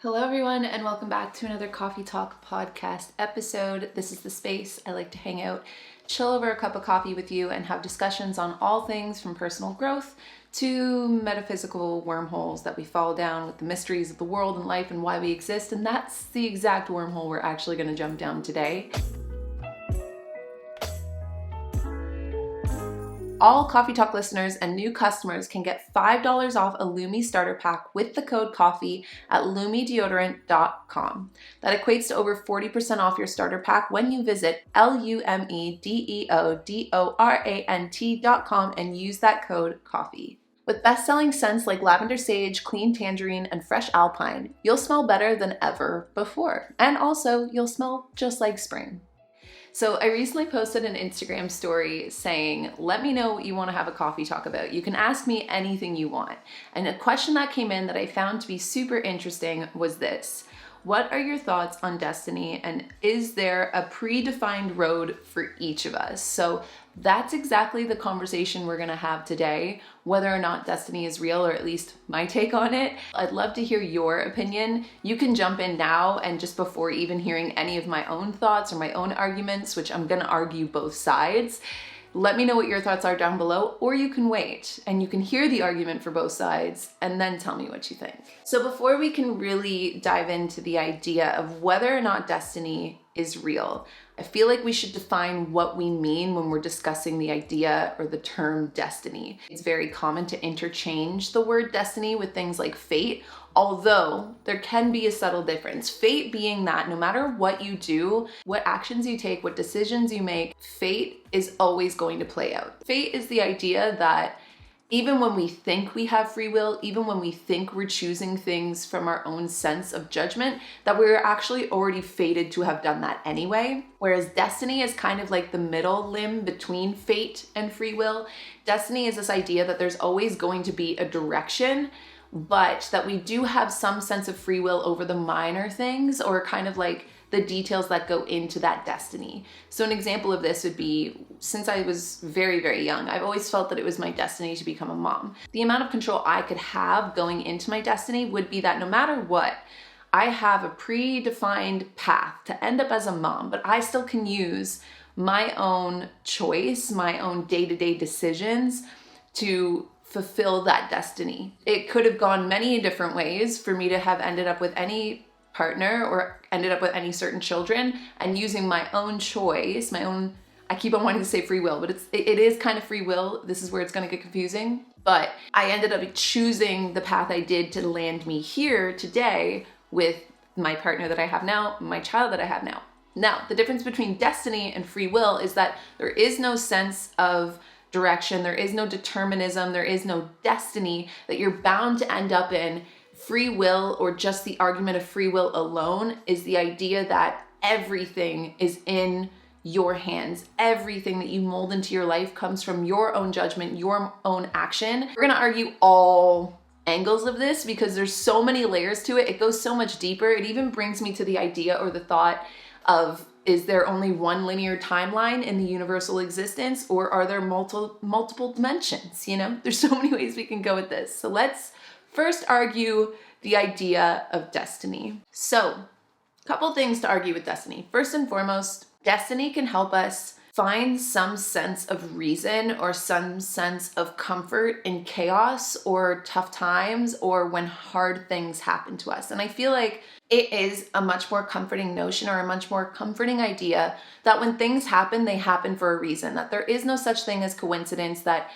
Hello, everyone, and welcome back to another Coffee Talk podcast episode. This is the space I like to hang out, chill over a cup of coffee with you, and have discussions on all things from personal growth to metaphysical wormholes that we fall down with the mysteries of the world and life and why we exist. And that's the exact wormhole we're actually going to jump down today. All Coffee Talk listeners and new customers can get $5 off a Lumi starter pack with the code COFFEE at lumedeodorant.com. That equates to over 40% off your starter pack when you visit lumedeodorant.com and use that code COFFEE. With best-selling scents like lavender sage, clean tangerine, and fresh alpine, you'll smell better than ever before. And also, you'll smell just like spring. So I recently posted an Instagram story saying, let me know what you want to have a coffee talk about. You can ask me anything you want. And a question that came in that I found to be super interesting was this: what are your thoughts on destiny, and is there a predefined road for each of us? So that's exactly the conversation we're going to have today, whether or not destiny is real, or at least my take on it. I'd love to hear your opinion. You can jump in now, and just before even hearing any of my own thoughts or my own arguments, which I'm going to argue both sides, let me know what your thoughts are down below, or you can wait and you can hear the argument for both sides and then tell me what you think. So before we can really dive into the idea of whether or not destiny is real, I feel like we should define what we mean when we're discussing the idea or the term destiny. It's very common to interchange the word destiny with things like fate, although there can be a subtle difference. Fate being that no matter what you do, what actions you take, what decisions you make, fate is always going to play out. Fate is the idea that even when we think we have free will, even when we think we're choosing things from our own sense of judgment, that we're actually already fated to have done that anyway. Whereas destiny is kind of like the middle limb between fate and free will. Destiny is this idea that there's always going to be a direction, but that we do have some sense of free will over the minor things, or kind of like the details that go into that destiny. So an example of this would be, since I was very, very young, I've always felt that it was my destiny to become a mom. The amount of control I could have going into my destiny would be that no matter what, I have a predefined path to end up as a mom, but I still can use my own choice, my own day-to-day decisions to fulfill that destiny. It could have gone many different ways for me to have ended up with any partner or ended up with any certain children, and using my own choice, I keep on wanting to say free will, but it is kind of free will. This is where it's going to get confusing. But I ended up choosing the path I did to land me here today with my partner that I have now, my child that I have now. Now, the difference between destiny and free will is that there is no sense of direction, there is no determinism, there is no destiny that you're bound to end up in. Free will, or just the argument of free will alone, is the idea that everything is in your hands. Everything that you mold into your life comes from your own judgment, your own action. We're gonna argue all angles of this because there's so many layers to it. It goes so much deeper. It even brings me to the idea or the thought of, is there only one linear timeline in the universal existence, or are there multiple dimensions? You know, there's so many ways we can go with this. So let's first argue the idea of destiny. So, a couple things to argue with destiny. First and foremost, destiny can help us find some sense of reason or some sense of comfort in chaos or tough times, or when hard things happen to us. And I feel like it is a much more comforting notion, or a much more comforting idea, that when things happen, they happen for a reason, that there is no such thing as coincidence, that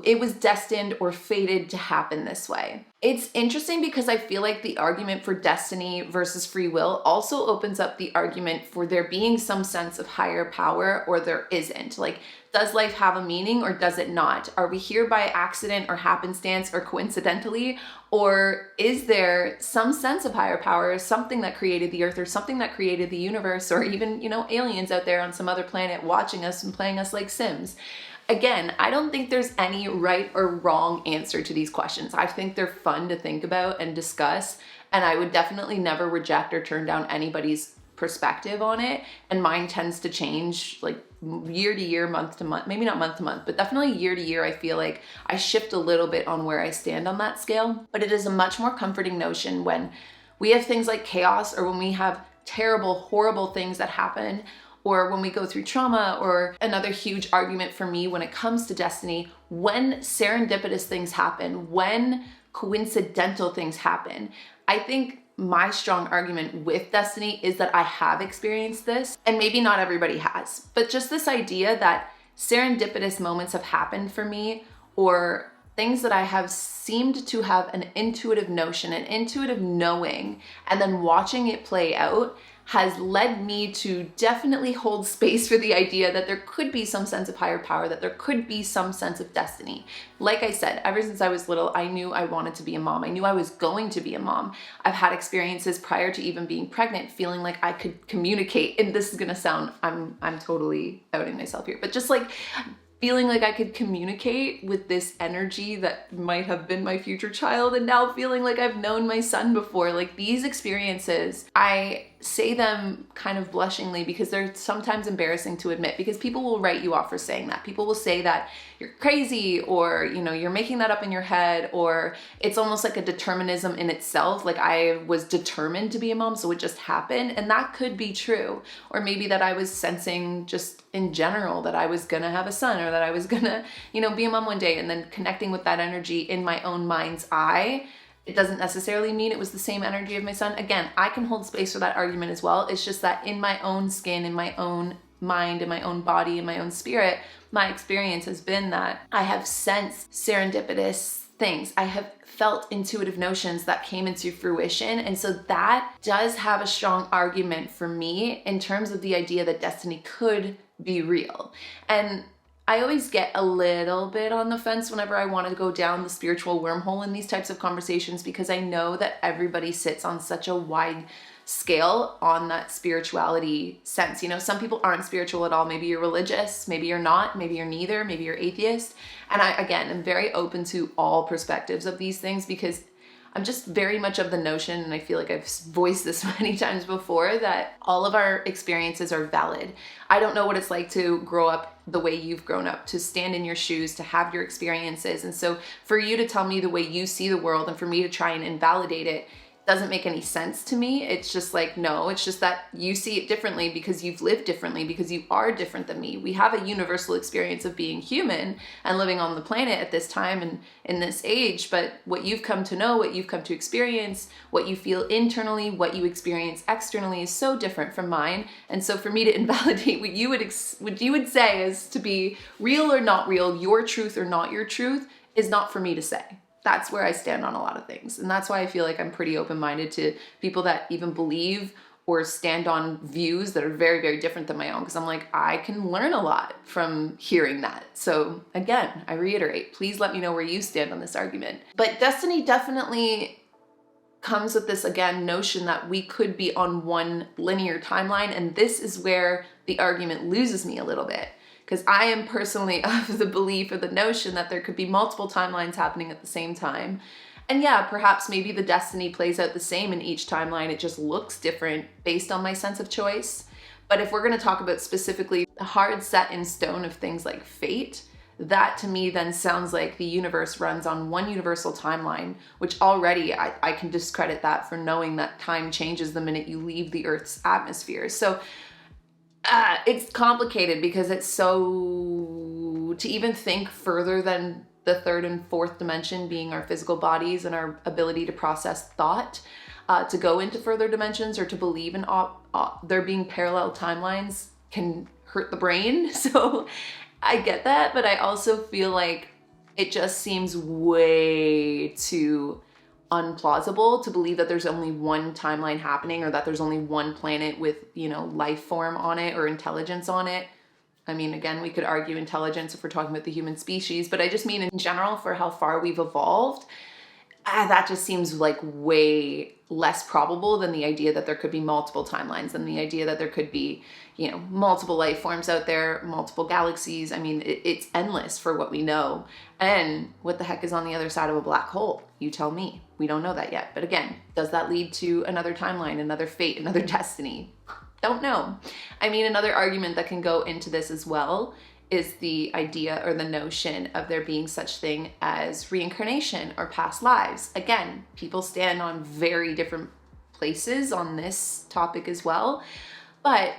it was destined or fated to happen this way. It's interesting because I feel like the argument for destiny versus free will also opens up the argument for there being some sense of higher power, or there isn't. Like, does life have a meaning or does it not? Are we here by accident or happenstance or coincidentally? Or is there some sense of higher power, something that created the earth, or something that created the universe, or even, aliens out there on some other planet watching us and playing us like Sims? Again, I don't think there's any right or wrong answer to these questions. I think they're fun to think about and discuss, and I would definitely never reject or turn down anybody's perspective on it. And mine tends to change like year to year, month to month, maybe not month to month, but definitely year to year. I feel like I shift a little bit on where I stand on that scale, but it is a much more comforting notion when We have things like chaos, or when we have terrible, horrible things that happen, or when we go through trauma. Or another huge argument for me when it comes to destiny, when serendipitous things happen, when coincidental things happen. I think my strong argument with destiny is that I have experienced this, and maybe not everybody has, but just this idea that serendipitous moments have happened for me, or things that I have seemed to have an intuitive notion, an intuitive knowing, and then watching it play out has led me to definitely hold space for the idea that there could be some sense of higher power, that there could be some sense of destiny. Like I said, ever since I was little, I knew I wanted to be a mom. I knew I was going to be a mom. I've had experiences prior to even being pregnant, feeling like I could communicate, and this is gonna sound, I'm totally outing myself here, but just like feeling like I could communicate with this energy that might have been my future child, and now feeling like I've known my son before. Like, these experiences, I say them kind of blushingly because they're sometimes embarrassing to admit, because people will write you off for saying that. People will say that you're crazy, or, you know, you're making that up in your head, or it's almost like a determinism in itself. Like, I was determined to be a mom, so it just happened. And that could be true. Or maybe that I was sensing just in general that I was gonna have a son, or that I was gonna, you know, be a mom one day, and then connecting with that energy in my own mind's eye. It doesn't necessarily mean it was the same energy of my son. Again, I can hold space for that argument as well. It's just that in my own skin, in my own mind, in my own body, in my own spirit, my experience has been that I have sensed serendipitous things. I have felt intuitive notions that came into fruition. And so that does have a strong argument for me in terms of the idea that destiny could be real. And I always get a little bit on the fence whenever I want to go down the spiritual wormhole in these types of conversations, because I know that everybody sits on such a wide scale on that spirituality sense. You know, some people aren't spiritual at all. Maybe you're religious, maybe you're not, maybe you're neither, maybe you're atheist. And I, again, am very open to all perspectives of these things, because I'm just very much of the notion, and I feel like I've voiced this many times before, that all of our experiences are valid. I don't know what it's like to grow up the way you've grown up, to stand in your shoes, to have your experiences. And so for you to tell me the way you see the world and for me to try and invalidate it doesn't make any sense to me. It's just like, no, it's just that you see it differently because you've lived differently, because you are different than me. We have a universal experience of being human and living on the planet at this time and in this age, but what you've come to know, what you've come to experience, what you feel internally, what you experience externally is so different from mine. And so for me to invalidate what you would say is to be real or not real, your truth or not your truth, is not for me to say. That's where I stand on a lot of things. And that's why I feel like I'm pretty open-minded to people that even believe or stand on views that are very, very different than my own. Because I'm like, I can learn a lot from hearing that. So again, I reiterate, please let me know where you stand on this argument. But destiny definitely comes with this, again, notion that we could be on one linear timeline. And this is where the argument loses me a little bit, because I am personally of the belief or the notion that there could be multiple timelines happening at the same time. And yeah, perhaps maybe the destiny plays out the same in each timeline. It just looks different based on my sense of choice. But if we're going to talk about specifically the hard set in stone of things like fate, that to me then sounds like the universe runs on one universal timeline, which already I can discredit that for knowing that time changes the minute you leave the Earth's atmosphere. So it's complicated because it's so, to even think further than the third and fourth dimension being our physical bodies and our ability to process thought, to go into further dimensions or to believe in there being parallel timelines can hurt the brain. So I get that, but I also feel like it just seems way too unplausible to believe that there's only one timeline happening, or that there's only one planet with, you know, life form on it or intelligence on it. I mean, again, we could argue intelligence if we're talking about the human species, but I just mean in general for how far we've evolved, that just seems like way less probable than the idea that there could be multiple timelines, than the idea that there could be, you know, multiple life forms out there, multiple galaxies. I mean, it's endless for what we know. And what the heck is on the other side of a black hole? You tell me. We don't know that yet. But again, does that lead to another timeline, another fate, another destiny? Don't know. I mean, another argument that can go into this as well is the idea or the notion of there being such thing as reincarnation or past lives. Again, people stand on very different places on this topic as well. But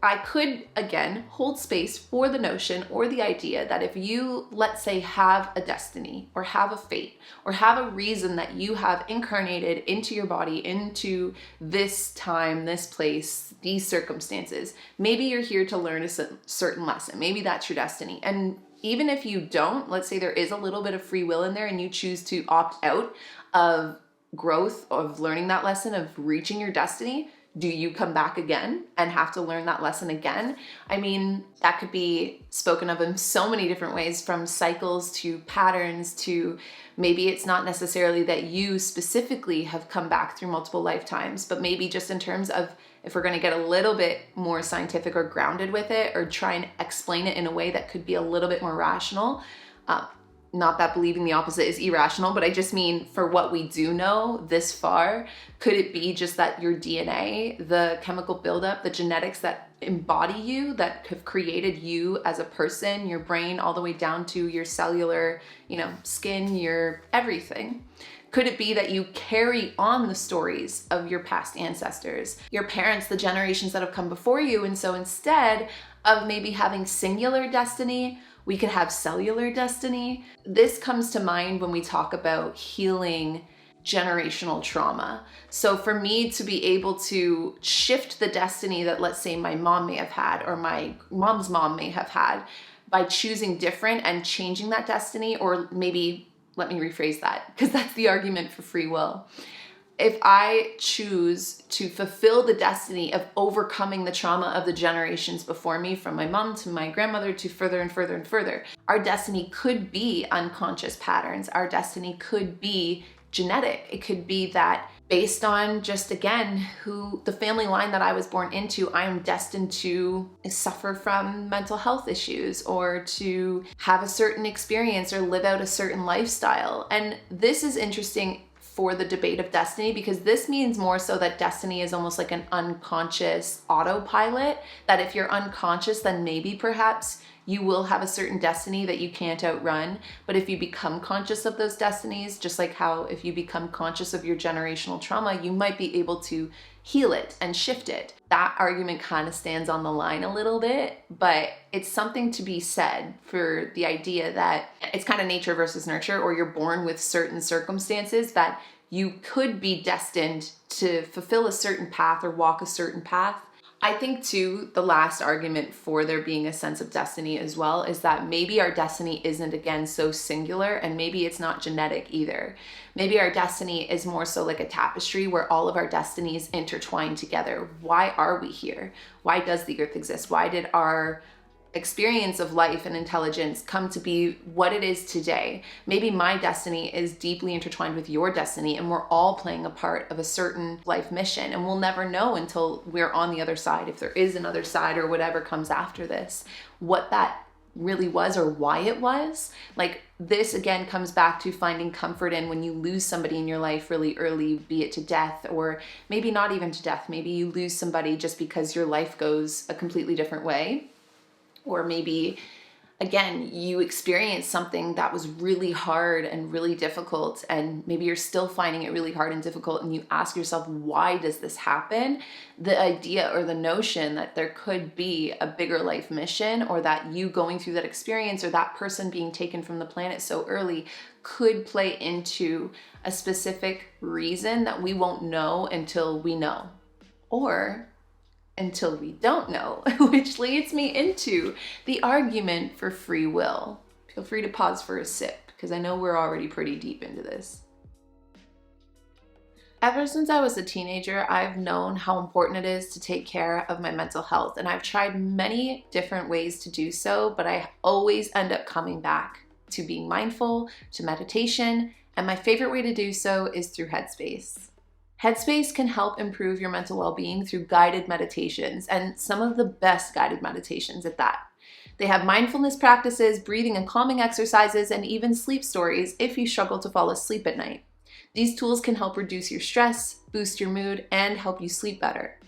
I could, again, hold space for the notion or the idea that if you, let's say, have a destiny or have a fate or have a reason that you have incarnated into your body, into this time, this place, these circumstances, maybe you're here to learn a certain lesson. Maybe that's your destiny. And even if you don't, let's say there is a little bit of free will in there and you choose to opt out of growth, of learning that lesson, of reaching your destiny, do you come back again and have to learn that lesson again? I mean, that could be spoken of in so many different ways, from cycles to patterns to maybe it's not necessarily that you specifically have come back through multiple lifetimes, but maybe just in terms of, if we're going to get a little bit more scientific or grounded with it, or try and explain it in a way that could be a little bit more rational. Not that believing the opposite is irrational, but I just mean for what we do know this far, could it be just that your DNA, the chemical buildup, the genetics that embody you, that have created you as a person, your brain, all the way down to your cellular, skin, your everything? Could it be that you carry on the stories of your past ancestors, your parents, the generations that have come before you? And so instead of maybe having singular destiny, we could have cellular destiny. This comes to mind when we talk about healing generational trauma. So for me to be able to shift the destiny that, let's say, my mom may have had, or my mom's mom may have had, by choosing different and changing that destiny, or maybe, let me rephrase that, because that's the argument for free will. If I choose to fulfill the destiny of overcoming the trauma of the generations before me, from my mom to my grandmother to further and further and further, our destiny could be unconscious patterns. Our destiny could be genetic. It could be that based on just, again, who the family line that I was born into, I am destined to suffer from mental health issues, or to have a certain experience or live out a certain lifestyle. And this is interesting for the debate of destiny, because this means more so that destiny is almost like an unconscious autopilot, that if you're unconscious, then maybe perhaps you will have a certain destiny that you can't outrun. But if you become conscious of those destinies, just like how if you become conscious of your generational trauma, you might be able to heal it and shift it. That argument kind of stands on the line a little bit, but it's something to be said for the idea that it's kind of nature versus nurture, or you're born with certain circumstances that you could be destined to fulfill a certain path or walk a certain path. I think too, the last argument for there being a sense of destiny as well is that maybe our destiny isn't, again, so singular, and maybe it's not genetic either. Maybe our destiny is more so like a tapestry where all of our destinies intertwine together. Why are we here? Why does the earth exist? Why did our experience of life and intelligence come to be what it is today? Maybe my destiny is deeply intertwined with your destiny, and we're all playing a part of a certain life mission, and we'll never know until we're on the other side, if there is another side or whatever comes after this, what that really was or why it was. Like, this again comes back to finding comfort in when you lose somebody in your life really early, be it to death, or maybe not even to death. Maybe you lose somebody just because your life goes a completely different way. Or maybe, again, you experience something that was really hard and really difficult, and maybe you're still finding it really hard and difficult, and you ask yourself, why does this happen? The idea or the notion that there could be a bigger life mission, or that you going through that experience, or that person being taken from the planet so early, could play into a specific reason that we won't know until we know. Or until we don't know, which leads me into the argument for free will. Feel free to pause for a sip, because I know we're already pretty deep into this. Ever since I was a teenager, I've known how important it is to take care of my mental health, and I've tried many different ways to do so, but I always end up coming back to being mindful, to meditation, and my favorite way to do so is through Headspace. Headspace can help improve your mental well-being through guided meditations, and some of the best guided meditations at that. They have mindfulness practices, breathing and calming exercises, and even sleep stories if you struggle to fall asleep at night. These tools can help reduce your stress, boost your mood, and help you sleep better.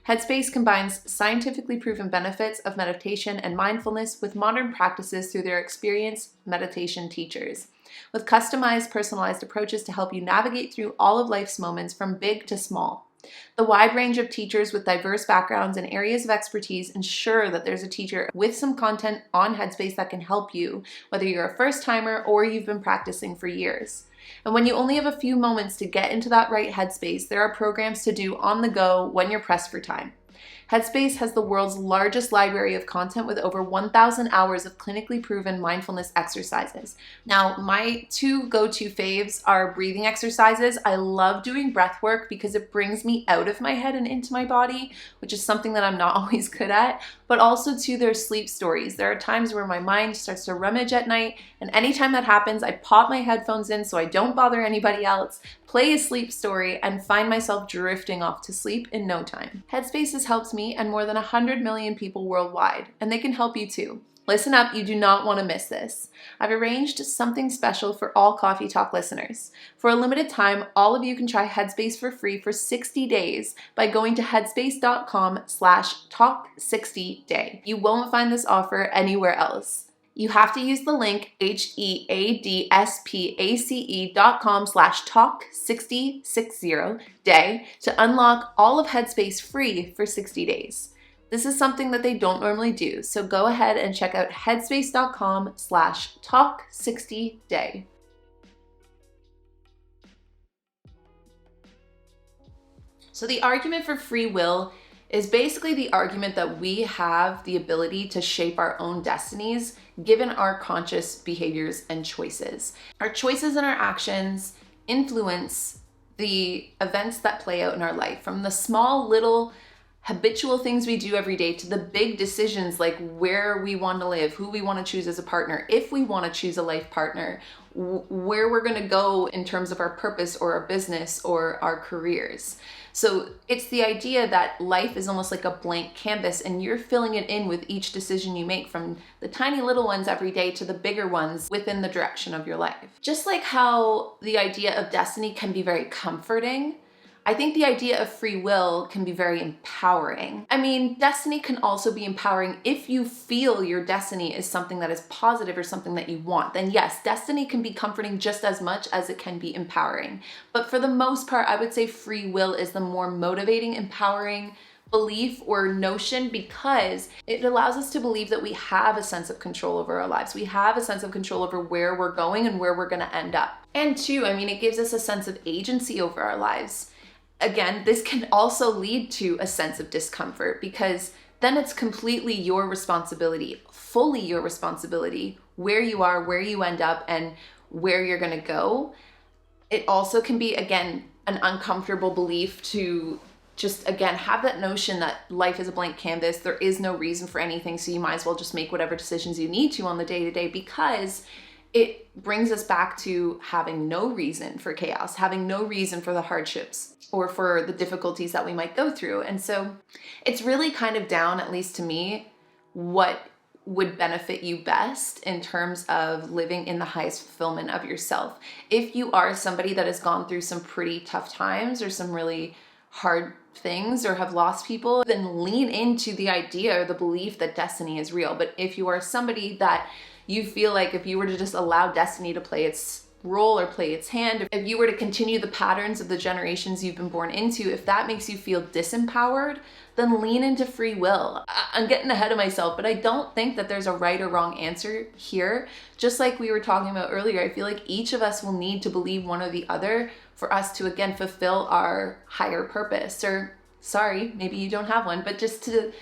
Headspace combines scientifically proven benefits of meditation and mindfulness with modern practices through their experienced meditation teachers, with customized, personalized approaches to help you navigate through all of life's moments from big to small. The wide range of teachers with diverse backgrounds and areas of expertise ensure that there's a teacher with some content on Headspace that can help you, whether you're a first timer or you've been practicing for years. And when you only have a few moments to get into that right headspace, there are programs to do on the go when you're pressed for time. Headspace has the world's largest library of content with over 1,000 hours of clinically proven mindfulness exercises. Now, my two go-to faves are breathing exercises. I love doing breath work because it brings me out of my head and into my body, which is something that I'm not always good at, but also too, there's sleep stories. There are times where my mind starts to rummage at night, and anytime that happens, I pop my headphones in so I don't bother anybody else, play a sleep story, and find myself drifting off to sleep in no time. Headspace has helped me and more than 100 million people worldwide, and they can help you too. Listen up, you do not want to miss this. I've arranged something special for all Coffee Talk listeners. For a limited time, all of you can try Headspace for free for 60 days by going to headspace.com/talk60day. You won't find this offer anywhere else. You have to use the link headspace.com/talk6060day to unlock all of Headspace free for 60 days. This is something that they don't normally do, so go ahead and check out headspace.com/talk60day. So the argument for free will is basically the argument that we have the ability to shape our own destinies given our conscious behaviors and choices. Our choices and our actions influence the events that play out in our life, from the small little habitual things we do every day to the big decisions like where we want to live, who we want to choose as a partner, if we want to choose a life partner, where we're going to go in terms of our purpose or our business or our careers. So it's the idea that life is almost like a blank canvas and you're filling it in with each decision you make, from the tiny little ones every day to the bigger ones within the direction of your life. Just like how the idea of destiny can be very comforting, I think the idea of free will can be very empowering. I mean, destiny can also be empowering if you feel your destiny is something that is positive or something that you want. Then yes, destiny can be comforting just as much as it can be empowering. But for the most part, I would say free will is the more motivating, empowering belief or notion, because it allows us to believe that we have a sense of control over our lives. We have a sense of control over where we're going and where we're going to end up. And two, I mean, it gives us a sense of agency over our lives. Again, this can also lead to a sense of discomfort because then it's completely your responsibility, fully your responsibility, where you are, where you end up, and where you're going to go. It also can be, again, an uncomfortable belief to just, again, have that notion that life is a blank canvas. There is no reason for anything, so you might as well just make whatever decisions you need to on the day-to-day, because it brings us back to having no reason for chaos, having no reason for the hardships or for the difficulties that we might go through. And so it's really kind of down, at least to me, what would benefit you best in terms of living in the highest fulfillment of yourself. If you are somebody that has gone through some pretty tough times or some really hard things or have lost people, then lean into the idea or the belief that destiny is real. But if you are somebody that you feel like if you were to just allow destiny to play its role or play its hand, if you were to continue the patterns of the generations you've been born into, if that makes you feel disempowered, then lean into free will. I'm getting ahead of myself, but I don't think that there's a right or wrong answer here. Just like we were talking about earlier, I feel like each of us will need to believe one or the other for us to, again, fulfill our higher purpose. Or, sorry, maybe you don't have one, but just to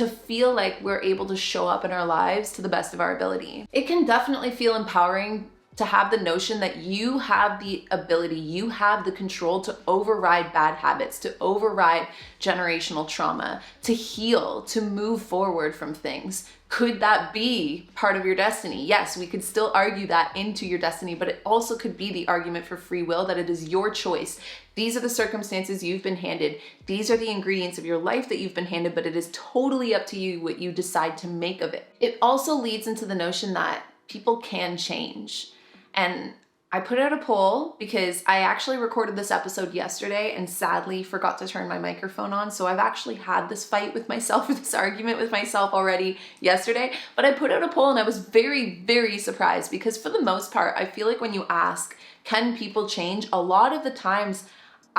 feel like we're able to show up in our lives to the best of our ability. It can definitely feel empowering to have the notion that you have the ability, you have the control to override bad habits, to override generational trauma, to heal, to move forward from things. Could that be part of your destiny? Yes, we could still argue that into your destiny, but it also could be the argument for free will, that it is your choice. These are the circumstances you've been handed. These are the ingredients of your life that you've been handed, but it is totally up to you what you decide to make of it. It also leads into the notion that people can change. And I put out a poll because I actually recorded this episode yesterday and sadly forgot to turn my microphone on. So I've actually had this fight with myself, or this argument with myself already yesterday. But I put out a poll and I was very, very surprised because for the most part, I feel like when you ask, can people change? A lot of the times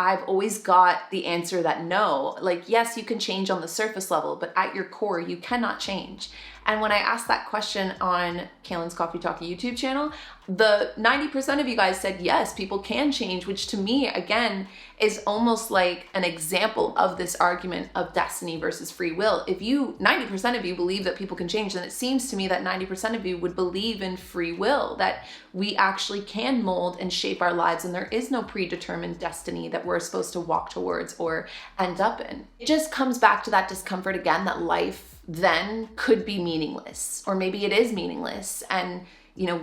I've always got the answer that no, like, yes, you can change on the surface level, but at your core, you cannot change. And when I asked that question on Kalyn's Coffee Talk YouTube channel, the 90% of you guys said yes, people can change, which to me, again, is almost like an example of this argument of destiny versus free will. If 90% of you believe that people can change, then it seems to me that 90% of you would believe in free will, that we actually can mold and shape our lives, and there is no predetermined destiny that we're supposed to walk towards or end up in. It just comes back to that discomfort again, that life then could be meaningless, or maybe it is meaningless, and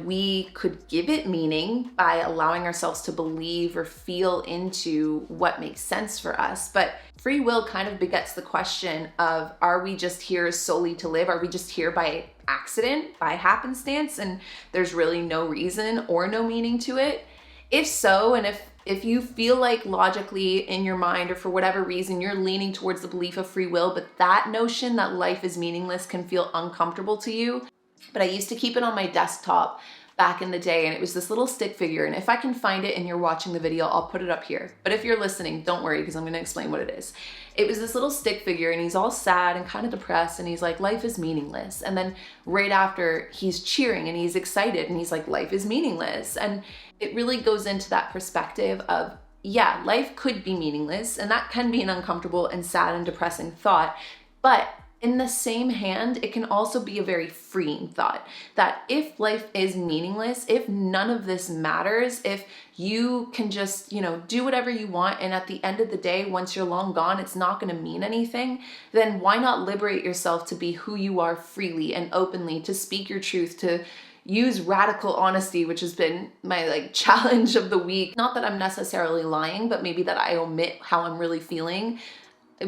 we could give it meaning by allowing ourselves to believe or feel into what makes sense for us. But free will kind of begets the question of, are we just here solely to live? Are we just here by accident, by happenstance, and there's really no reason or no meaning to it? If so, and if you feel like logically in your mind or for whatever reason you're leaning towards the belief of free will, but that notion that life is meaningless can feel uncomfortable to you. But I used to keep it on my desktop back in the day, and it was this little stick figure, and if I can find it and you're watching the video, I'll put it up here. But if you're listening, don't worry, because I'm going to explain what it is. It was this little stick figure, and he's all sad and kind of depressed, and he's like, life is meaningless. And then right after, he's cheering and he's excited, and he's like, life is meaningless. And it really goes into that perspective of, yeah, life could be meaningless, and that can be an uncomfortable and sad and depressing thought. But in the same hand, it can also be a very freeing thought that if life is meaningless, if none of this matters, if you can just, do whatever you want, and at the end of the day, once you're long gone, it's not going to mean anything, then why not liberate yourself to be who you are freely and openly, to speak your truth, to use radical honesty, which has been my challenge of the week. Not that I'm necessarily lying, but maybe that I omit how I'm really feeling,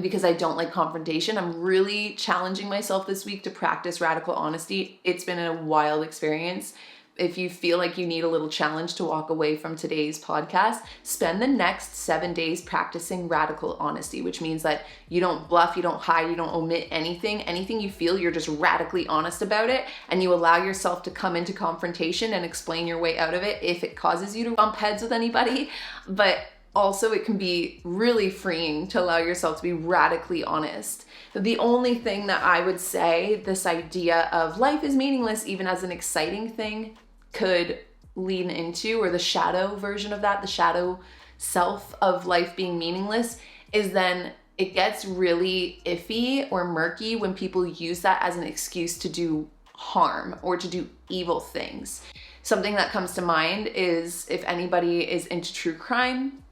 because I don't like confrontation. I'm really challenging myself this week to practice radical honesty. It's been a wild experience. If you feel like you need a little challenge to walk away from today's podcast, spend the next 7 days practicing radical honesty, which means that you don't bluff, you don't hide, you don't omit anything. Anything you feel, you're just radically honest about it, and you allow yourself to come into confrontation and explain your way out of it if it causes you to bump heads with anybody. But also, it can be really freeing to allow yourself to be radically honest. But the only thing that I would say, this idea of life is meaningless, even as an exciting thing, could lean into, or the shadow version of that, the shadow self of life being meaningless, is then it gets really iffy or murky when people use that as an excuse to do harm or to do evil things. Something that comes to mind is, if anybody is into true crime,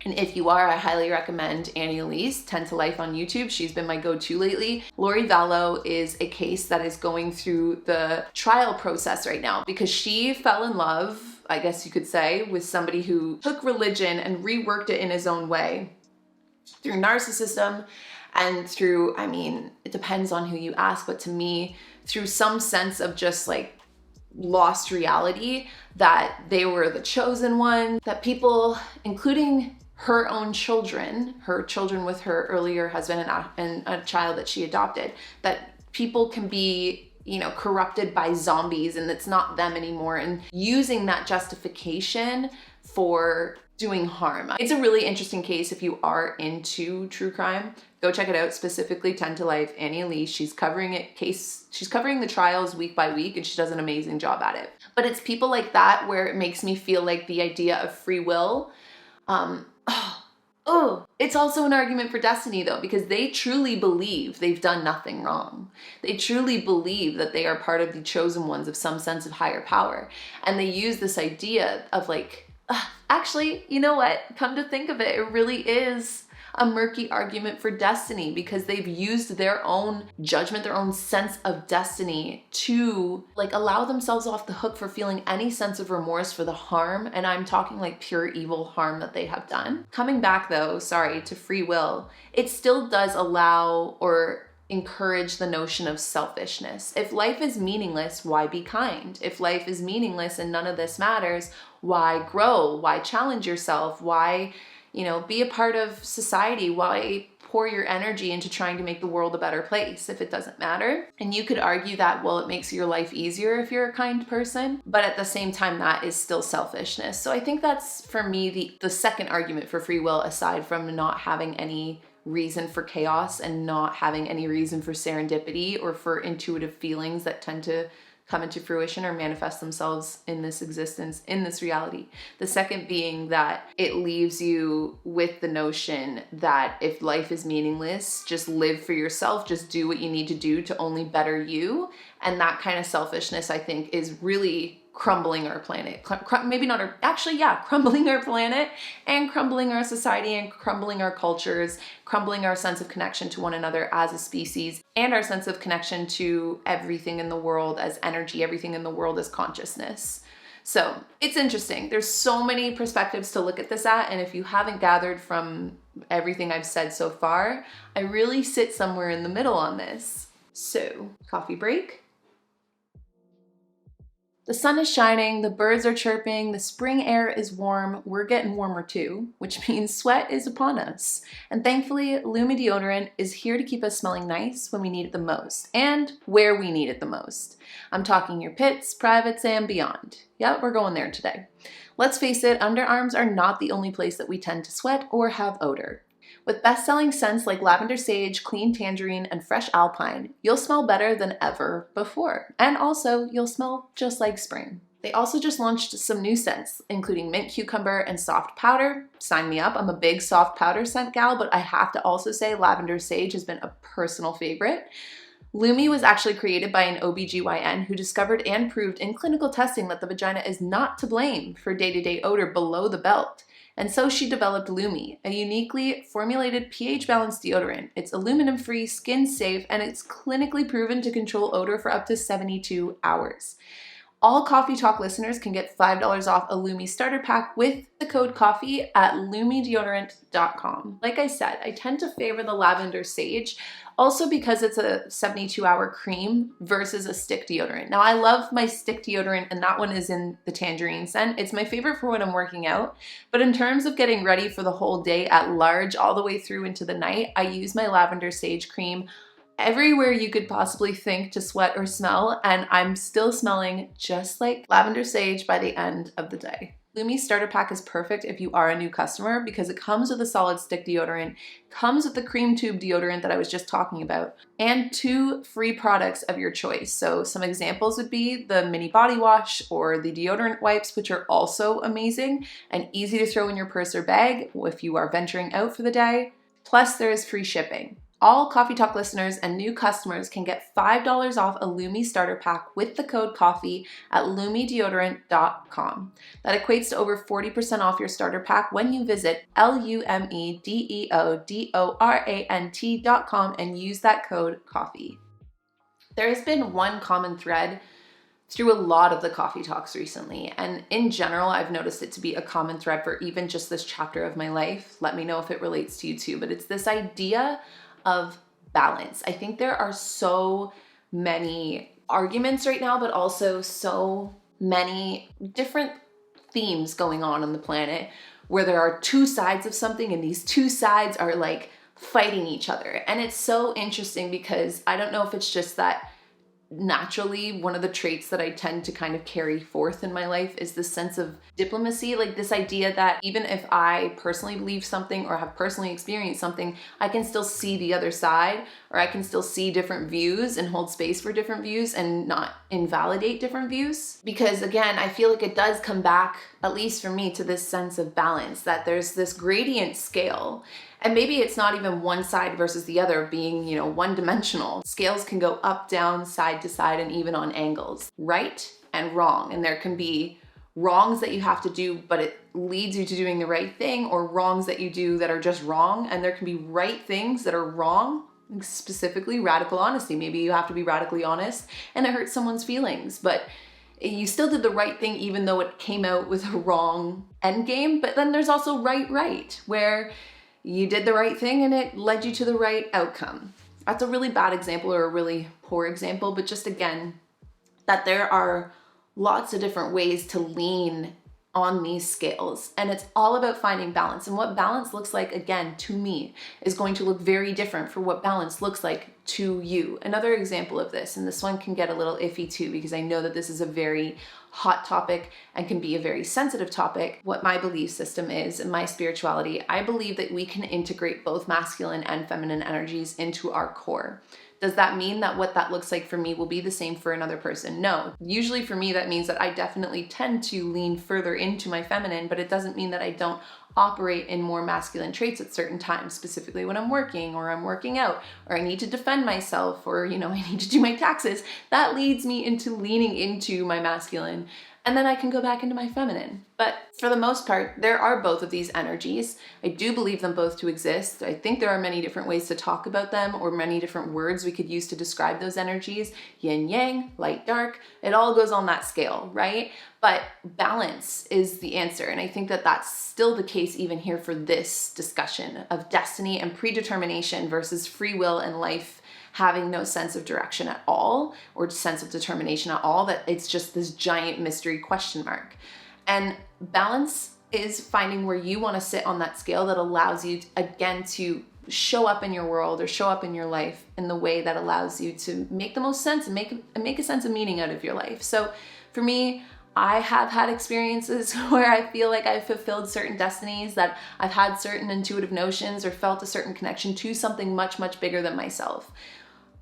and if you are, I highly recommend Annie Elise, 10 to Life on YouTube. She's been my go-to lately. Lori Vallow is a case that is going through the trial process right now because she fell in love, I guess you could say, with somebody who took religion and reworked it in his own way through narcissism and through, it depends on who you ask, but to me, through some sense of just lost reality, that they were the chosen one, that people, including her own children, her children with her earlier husband and a child that she adopted, that people can be, corrupted by zombies and it's not them anymore, and using that justification for doing harm. It's a really interesting case. If you are into true crime, go check it out, specifically 10 to Life, Annie Elise. She's covering the trials week by week, and she does an amazing job at it. But it's people like that where it makes me feel like the idea of free will, it's also an argument for destiny though, because they truly believe they've done nothing wrong. They truly believe that they are part of the chosen ones of some sense of higher power. And they use this idea of actually, you know what? Come to think of it, it really is a murky argument for destiny, because they've used their own judgment, their own sense of destiny to allow themselves off the hook for feeling any sense of remorse for the harm. And I'm talking pure evil harm that they have done. Coming back though, to free will, it still does allow or encourage the notion of selfishness. If life is meaningless, why be kind? If life is meaningless and none of this matters, why grow? Why challenge yourself? Why be a part of society? Why pour your energy into trying to make the world a better place if it doesn't matter. And you could argue that, well, it makes your life easier if you're a kind person, but at the same time, that is still selfishness. So I think that's, for me, the second argument for free will, aside from not having any reason for chaos and not having any reason for serendipity or for intuitive feelings that tend to come into fruition or manifest themselves in this existence, in this reality. The second being that it leaves you with the notion that if life is meaningless, just live for yourself, just do what you need to do to only better you. And that kind of selfishness, I think, is really crumbling our planet. Crumbling our planet and crumbling our society and crumbling our cultures, crumbling our sense of connection to one another as a species and our sense of connection to everything in the world as energy, everything in the world as consciousness. So it's interesting. There's so many perspectives to look at this at, and if you haven't gathered from everything I've said so far, I really sit somewhere in the middle on this. So, coffee break. The sun is shining, the birds are chirping, the spring air is warm, we're getting warmer too, which means sweat is upon us. And thankfully, Lumi deodorant is here to keep us smelling nice when we need it the most, and where we need it the most. I'm talking your pits, privates, and beyond. Yep, we're going there today. Let's face it, underarms are not the only place that we tend to sweat or have odor. With best-selling scents like lavender sage, clean tangerine, and fresh alpine, you'll smell better than ever before. And also, you'll smell just like spring. They also just launched some new scents, including mint cucumber and soft powder. Sign me up, I'm a big soft powder scent gal, but I have to also say lavender sage has been a personal favorite. Lumi was actually created by an OBGYN who discovered and proved in clinical testing that the vagina is not to blame for day-to-day odor below the belt. And so she developed Lumi, a uniquely formulated pH-balanced deodorant. It's aluminum-free, skin-safe, and it's clinically proven to control odor for up to 72 hours. All Coffee Talk listeners can get $5 off a Lumi starter pack with the code COFFEE at lumideodorant.com. Like I said, I tend to favor the lavender sage, also because it's a 72-hour cream versus a stick deodorant. Now, I love my stick deodorant, and that one is in the tangerine scent. It's my favorite for when I'm working out, but in terms of getting ready for the whole day at large, all the way through into the night, I use my lavender sage cream everywhere you could possibly think to sweat or smell, and I'm still smelling just like lavender sage by the end of the day. Lumi starter pack is perfect if you are a new customer because it comes with a solid stick deodorant, comes with the cream tube deodorant that I was just talking about, and 2 free products of your choice. So some examples would be the mini body wash or the deodorant wipes, which are also amazing and easy to throw in your purse or bag if you are venturing out for the day. Plus, there is free shipping. All Coffee Talk listeners and new customers can get $5 off a Lumi starter pack with the code COFFEE at lumideodorant.com. That equates to over 40% off your starter pack when you visit lumideodorant.com and use that code COFFEE. There has been one common thread through a lot of the Coffee Talks recently, and in general, I've noticed it to be a common thread for even just this chapter of my life. Let me know if it relates to you too, but it's this idea of balance. I think there are so many arguments right now, but also so many different themes going on the planet where there are 2 sides of something and these 2 sides are like fighting each other. And it's so interesting because I don't know if it's just that naturally one of the traits that I tend to kind of carry forth in my life is this sense of diplomacy, like this idea that even if I personally believe something or have personally experienced something, I can still see the other side, or I can still see different views and hold space for different views and not invalidate different views. Because again, I feel like it does come back, at least for me, to this sense of balance, that there's this gradient scale. And maybe it's not even one side versus the other being, one-dimensional. Scales can go up, down, side to side, and even on angles. Right and wrong. And there can be wrongs that you have to do, but it leads you to doing the right thing, or wrongs that you do that are just wrong. And there can be right things that are wrong, specifically radical honesty. Maybe you have to be radically honest and it hurts someone's feelings, but you still did the right thing even though it came out with a wrong end game. But then there's also right, where you did the right thing and it led you to the right outcome. That's a really bad example or a really poor example, but just again, that there are lots of different ways to lean on these scales. And it's all about finding balance. And what balance looks like, again, to me, is going to look very different for what balance looks like to you. Another example of this, and this one can get a little iffy too, because I know that this is a very hot topic and can be a very sensitive topic. What my belief system is and my spirituality, I believe that we can integrate both masculine and feminine energies into our core. Does that mean that what that looks like for me will be the same for another person? No. Usually for me, that means that I definitely tend to lean further into my feminine, but it doesn't mean that I don't operate in more masculine traits at certain times, specifically when I'm working or I'm working out or I need to defend myself or, I need to do my taxes. That leads me into leaning into my masculine, and then I can go back into my feminine. But for the most part, there are both of these energies. I do believe them both to exist. I think there are many different ways to talk about them, or many different words we could use to describe those energies. Yin yang, light dark, it all goes on that scale, right? But balance is the answer. And I think that that's still the case even here for this discussion of destiny and predetermination versus free will and life having no sense of direction at all, or sense of determination at all, that it's just this giant mystery question mark. And balance is finding where you want to sit on that scale that allows you, again, to show up in your world or show up in your life in the way that allows you to make the most sense and make a sense of meaning out of your life. So for me, I have had experiences where I feel like I've fulfilled certain destinies, that I've had certain intuitive notions or felt a certain connection to something much, much bigger than myself.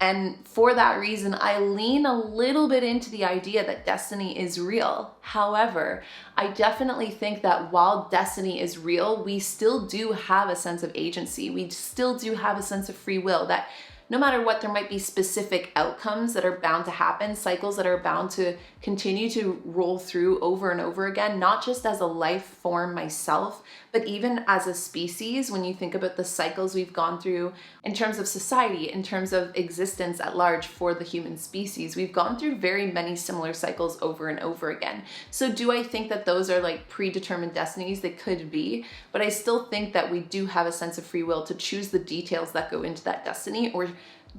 And for that reason, I lean a little bit into the idea that destiny is real. However, I definitely think that while destiny is real, we still do have a sense of agency. We still do have a sense of free will, that no matter what, there might be specific outcomes that are bound to happen, cycles that are bound to continue to roll through over and over again, not just as a life form myself, but even as a species. When you think about the cycles we've gone through in terms of society, in terms of existence at large for the human species, we've gone through very many similar cycles over and over again. So do I think that those are like predetermined destinies? They could be, but I still think that we do have a sense of free will to choose the details that go into that destiny, or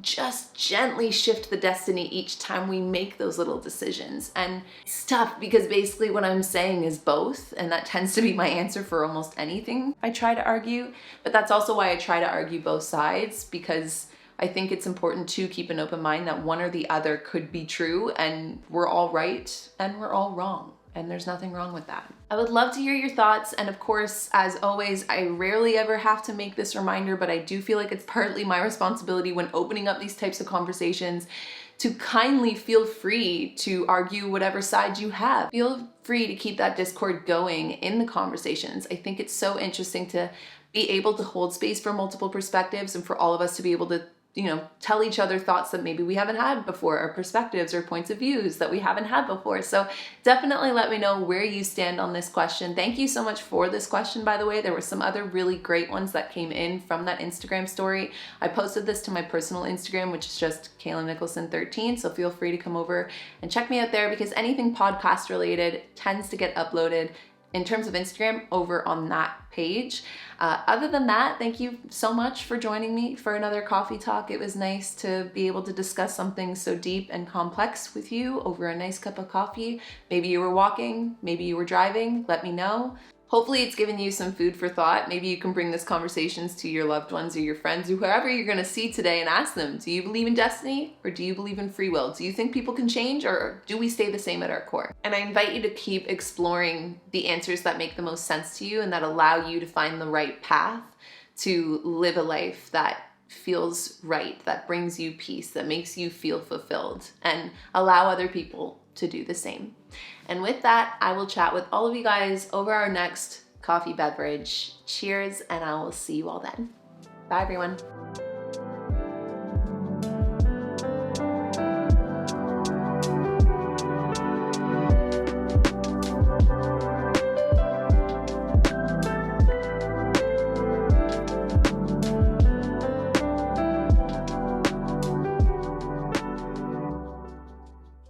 just gently shift the destiny each time we make those little decisions. And it's tough because basically what I'm saying is both, and that tends to be my answer for almost anything I try to argue. But that's also why I try to argue both sides, because I think it's important to keep an open mind that one or the other could be true, and we're all right and we're all wrong. And there's nothing wrong with that. I would love to hear your thoughts. And of course, as always, I rarely ever have to make this reminder, but I do feel like it's partly my responsibility when opening up these types of conversations to kindly feel free to argue whatever side you have. Feel free to keep that discord going in the conversations. I think it's so interesting to be able to hold space for multiple perspectives and for all of us to be able to tell each other thoughts that maybe we haven't had before, or perspectives or points of views that we haven't had before. So definitely let me know where you stand on this question. Thank you so much for this question, by the way. There were some other really great ones that came in from that Instagram story. I posted this to my personal Instagram, which is just Kalyn Nicholson 13. So feel free to come over and check me out there, because anything podcast related tends to get uploaded in terms of Instagram over on that page. Other than that, thank you so much for joining me for another coffee talk. It was nice to be able to discuss something so deep and complex with you over a nice cup of coffee. Maybe you were walking, maybe you were driving, let me know. Hopefully it's given you some food for thought. Maybe you can bring this conversations to your loved ones or your friends or whoever you're gonna see today and ask them, do you believe in destiny or do you believe in free will? Do you think people can change, or do we stay the same at our core? And I invite you to keep exploring the answers that make the most sense to you and that allow you to find the right path to live a life that feels right, that brings you peace, that makes you feel fulfilled, and allow other people to do the same. And with that, I will chat with all of you guys over our next coffee beverage. Cheers, and I will see you all then. Bye, everyone.